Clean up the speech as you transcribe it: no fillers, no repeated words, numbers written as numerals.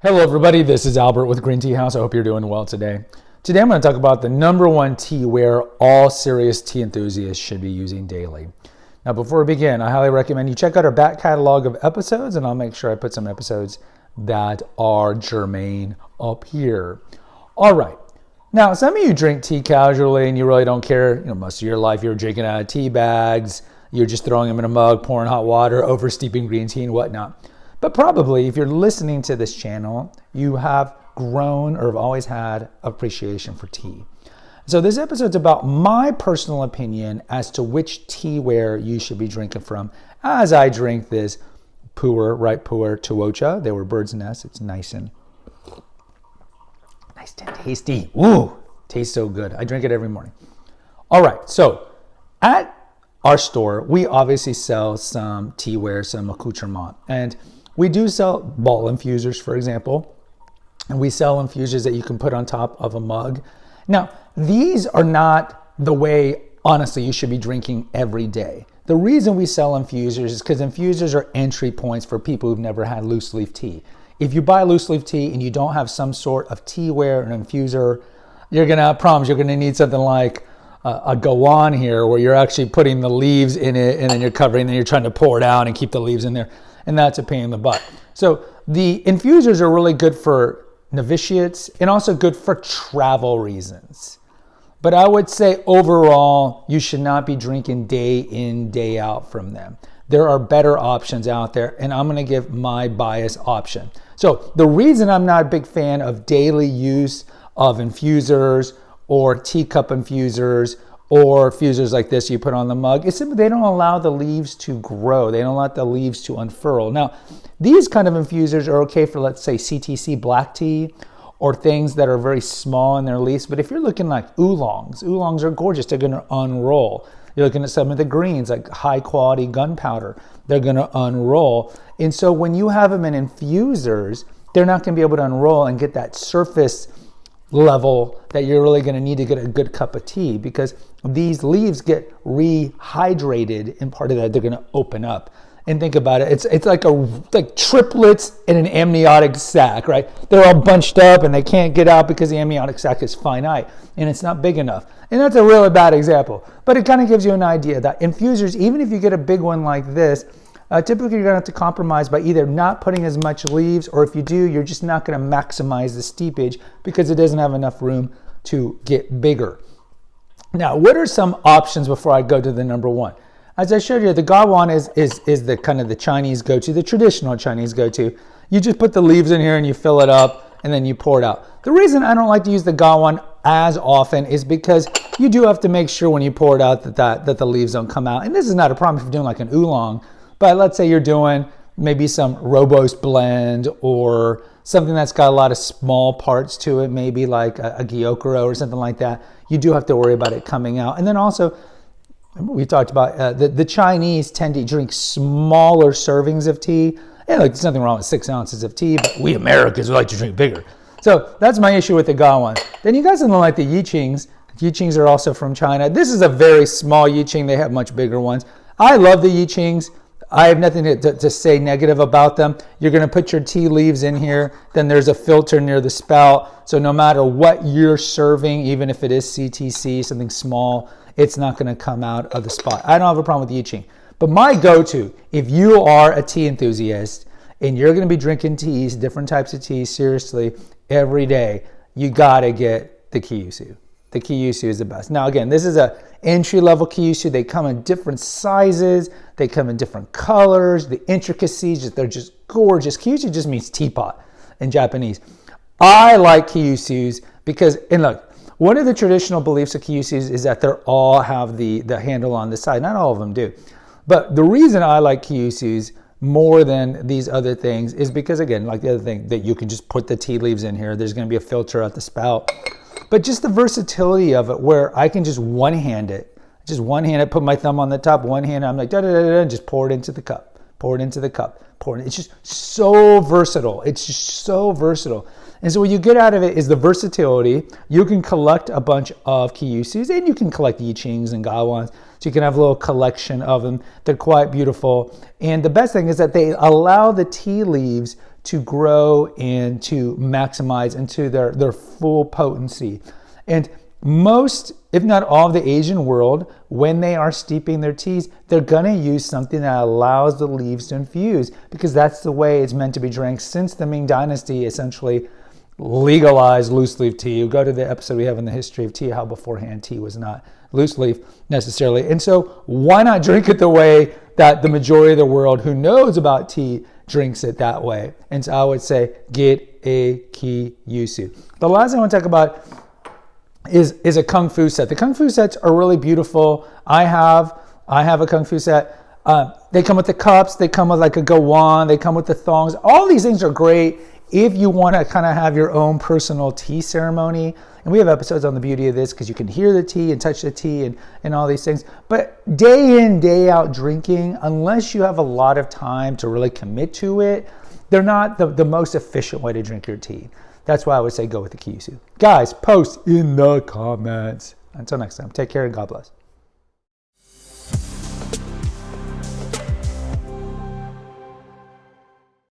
Hello everybody, this is Albert with Green Tea House. I hope you're doing well today. Today I'm going to talk about the number one teaware all serious tea enthusiasts should be using daily. Now before we begin, I highly recommend you check out our back catalog of episodes, and I'll make sure I put some episodes that are germane up here. All right. Now some of you drink tea casually and you really don't care. Most of your life you're drinking out of tea bags, you're just throwing them in a mug, pouring hot water, over steeping green tea and whatnot. But probably, if you're listening to this channel, you have grown or have always had appreciation for tea. So this episode's about my personal opinion as to which teaware you should be drinking from, as I drink this Pu'er Tuocha. They were bird's nest. It's nice and tasty. Ooh, tastes so good. I drink it every morning. All right, so at our store, we obviously sell some teaware, some accoutrement, and we do sell ball infusers, for example, and we sell infusers that you can put on top of a mug. Now, these are not the way, honestly, you should be drinking every day. The reason we sell infusers is because infusers are entry points for people who've never had loose leaf tea. If you buy loose leaf tea and you don't have some sort of teaware or an infuser, you're going to have problems. You're going to need something like a Gowan here, where you're actually putting the leaves in it and then you're covering, and then you're trying to pour it out and keep the leaves in there. And that's a pain in the butt. So the infusers are really good for novitiates and also good for travel reasons. But I would say overall, you should not be drinking day in, day out from them. There are better options out there, and I'm going to give my bias option. So the reason I'm not a big fan of daily use of infusers or teacup infusers or infusers like this you put on the mug, it's simply they don't allow the leaves to grow. They don't allow the leaves to unfurl. Now, these kind of infusers are okay for, let's say, CTC black tea or things that are very small in their leaves. But if you're looking like oolongs are gorgeous. They're going to unroll. You're looking at some of the greens, like high quality gunpowder. They're going to unroll. And so when you have them in infusers, they're not going to be able to unroll and get that surface level that you're really going to need to get a good cup of tea, because these leaves get rehydrated, and part of that they're going to open up. And think about it, it's like triplets in an amniotic sac, right? They're all bunched up and they can't get out because the amniotic sac is finite and it's not big enough. And that's a really bad example, but it kind of gives you an idea that infusers, even if you get a big one like this, typically you're going to have to compromise by either not putting as much leaves, or if you do, you're just not going to maximize the steepage because it doesn't have enough room to get bigger. Now, what are some options before I go to the number one? As I showed you, the Gawan is the kind of the Chinese go-to, the traditional Chinese go-to. You just put the leaves in here and you fill it up and then you pour it out. The reason I don't like to use the Gawan as often is because you do have to make sure when you pour it out that the leaves don't come out. And this is not a problem if you're doing like an oolong. But let's say you're doing maybe some Robust blend or something that's got a lot of small parts to it, maybe like a Gyokuro or something like that. You do have to worry about it coming out. And then also, we talked about the Chinese tend to drink smaller servings of tea. And like, there's nothing wrong with 6 ounces of tea, but we Americans, we like to drink bigger. So that's my issue with the Gawan. Then you guys don't like the Yiqings. Yiqings are also from China. This is a very small Yiqing. They have much bigger ones. I love the Yiqings. I have nothing to say negative about them. You're going to put your tea leaves in here. Then there's a filter near the spout. So no matter what you're serving, even if it is CTC, something small, it's not going to come out of the spot. I don't have a problem with Yiqing. But my go-to, if you are a tea enthusiast and you're going to be drinking teas, different types of teas, seriously, every day, you got to get the Kyushu. The Kyushu is the best. Now, again, this is a entry-level Kyushu. They come in different sizes. They come in different colors. The intricacies, they're just gorgeous. Kyushu just means teapot in Japanese. I like Kyushus because, and look, one of the traditional beliefs of Kyushus is that they all have the handle on the side. Not all of them do. But the reason I like Kyushus more than these other things is because, again, like the other thing, that you can just put the tea leaves in here. There's going to be a filter at the spout. But just the versatility of it, where I can just one-hand it, put my thumb on the top, one hand, I'm like, da-da-da-da, and just pour it into the cup, It's just so versatile. It's just so versatile. And so what you get out of it is the versatility. You can collect a bunch of Kyushus, and you can collect Yiqings and Gawans. So you can have a little collection of them. They're quite beautiful. And the best thing is that they allow the tea leaves to grow and to maximize into their full potency. And most, if not all of the Asian world, when they are steeping their teas, they're gonna use something that allows the leaves to infuse, because that's the way it's meant to be drank since the Ming Dynasty essentially legalized loose leaf tea. You go to the episode we have in the history of tea, how beforehand tea was not loose leaf necessarily. And so why not drink it the way that the majority of the world who knows about tea drinks it that way? And so I would say, get a Ki-Yusu. The last thing I want to talk about is a Kung Fu set. The Kung Fu sets are really beautiful. I have a Kung Fu set. They come with the cups. They come with like a gowan. They come with the thongs. All these things are great if you want to kind of have your own personal tea ceremony. And we have episodes on the beauty of this because you can hear the tea and touch the tea and all these things. But day in, day out drinking, unless you have a lot of time to really commit to it, they're not the most efficient way to drink your tea. That's why I would say go with the Ki-Yusu. Guys, post in the comments. Until next time, take care and God bless.